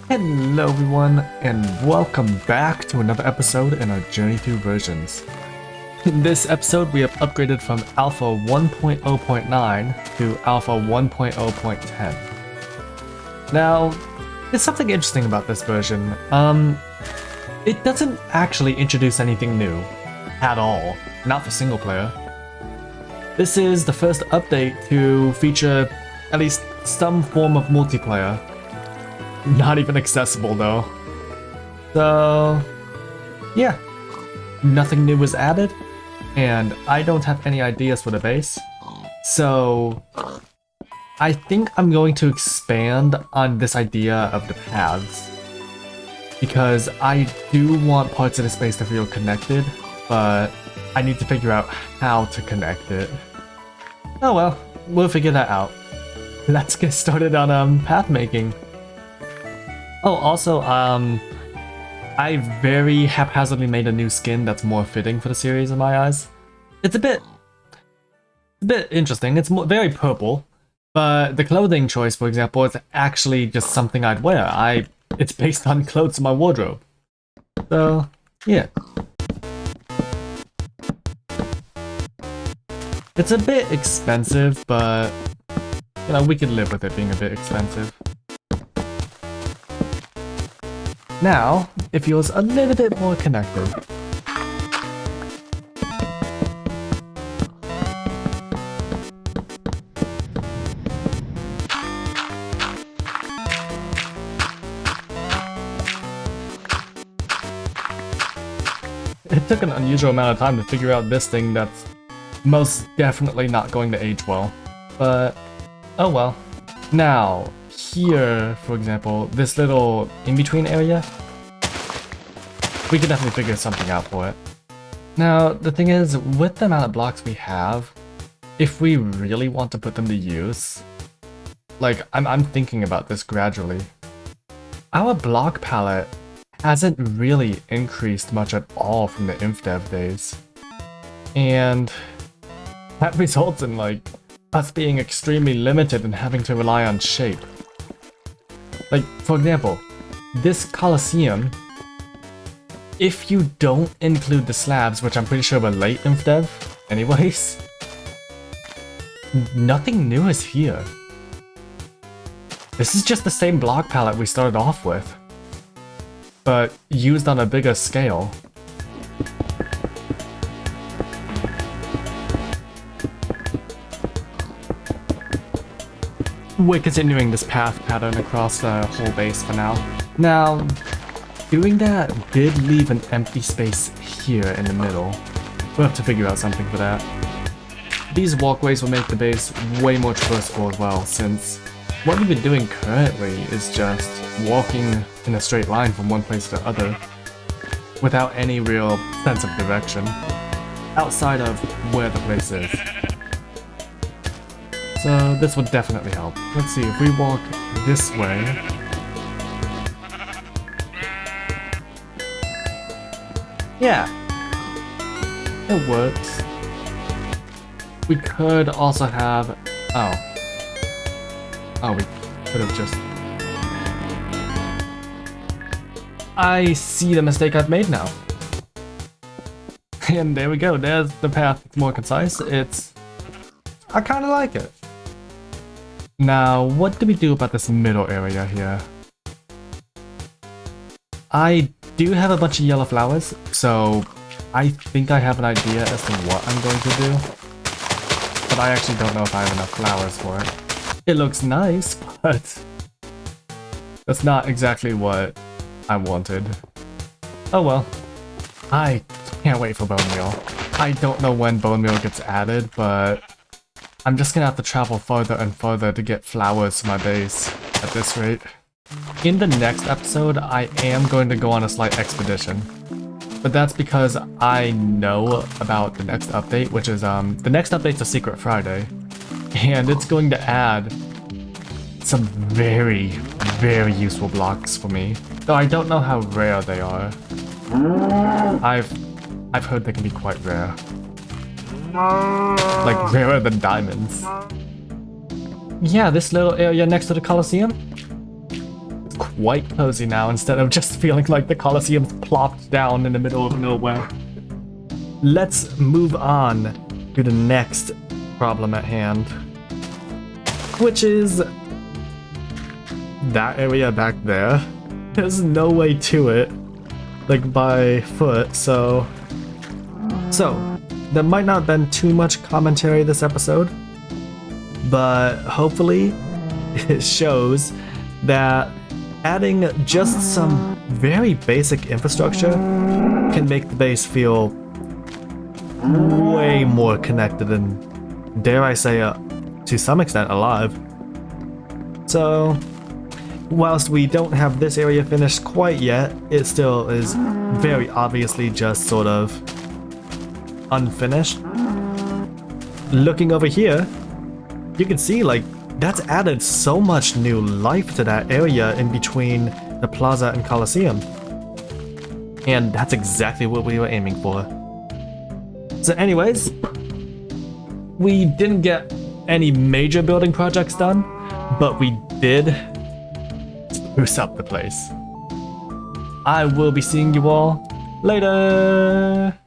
Hello everyone, and welcome back to another episode in our journey through versions. In this episode, we have upgraded from Alpha 1.0.9 to Alpha 1.0.10. Now, there's something interesting about this version. It doesn't actually introduce anything new at all, not for single player. This is the first update to feature at least some form of multiplayer. Not even accessible though. So, yeah. Nothing new was added, and I don't have any ideas for the base. So, I think I'm going to expand on this idea of the paths. Because I do want parts of the space to feel connected, but I need to figure out how to connect it. Oh well, we'll figure that out. Let's get started on path making. Oh, also, I very haphazardly made a new skin that's more fitting for the series in my eyes. It's a bit interesting. It's very purple, but the clothing choice, for example, is actually just something I'd wear. It's based on clothes in my wardrobe. So, yeah. It's a bit expensive, but you know, we could live with it being a bit expensive. Now, it feels a little bit more connected. It took an unusual amount of time to figure out this thing that's most definitely not going to age well. But, oh well. Now, here, for example, this little in-between area, we could definitely figure something out for it. Now, the thing is, with the amount of blocks we have, if we really want to put them to use, like, I'm thinking about this gradually. Our block palette hasn't really increased much at all from the InfDev days. And that results in, like, us being extremely limited and having to rely on shape. Like, for example, this Coliseum, if you don't include the slabs, which I'm pretty sure were late InfDev anyways, nothing new is here. This is just the same block palette we started off with, but used on a bigger scale. We're continuing this path pattern across the whole base for now. Now, doing that did leave an empty space here in the middle. We'll have to figure out something for that. These walkways will make the base way more traversable as well, since what we've been doing currently is just walking in a straight line from one place to the other, without any real sense of direction, outside of where the place is. So this would definitely help. Let's see, if we walk this way... Yeah, it works. We could also have... Oh, we could have just... I see the mistake I've made now. And there we go, there's the path. It's more concise. I kinda like it. Now, what do we do about this middle area here? I do have a bunch of yellow flowers, so I think I have an idea as to what I'm going to do. But I actually don't know if I have enough flowers for it. It looks nice, but that's not exactly what I wanted. Oh well. I can't wait for bone meal. I don't know when bone meal gets added, but I'm just gonna have to travel further and further to get flowers to my base at this rate. In the next episode, I am going to go on a slight expedition. But that's because I know about the next update, which is, the next update's a Secret Friday. And it's going to add some very, very useful blocks for me. Though I don't know how rare they are. I've heard they can be quite rare. Like rarer than diamonds. Yeah, this little area next to the Coliseum, it's quite cozy now instead of just feeling like the Coliseum's plopped down in the middle of nowhere. Let's move on to the next problem at hand, which is that area back there. There's no way to it, like by foot, so there might not have been too much commentary this episode, but hopefully it shows that adding just some very basic infrastructure can make the base feel way more connected and, dare I say, to some extent alive. So, whilst we don't have this area finished quite yet, it still is very obviously just sort of unfinished. Looking over here, you can see like that's added so much new life to that area in between the plaza and Coliseum. And that's exactly what we were aiming for. So anyways, we didn't get any major building projects done, but we did spruce up the place. I will be seeing you all later!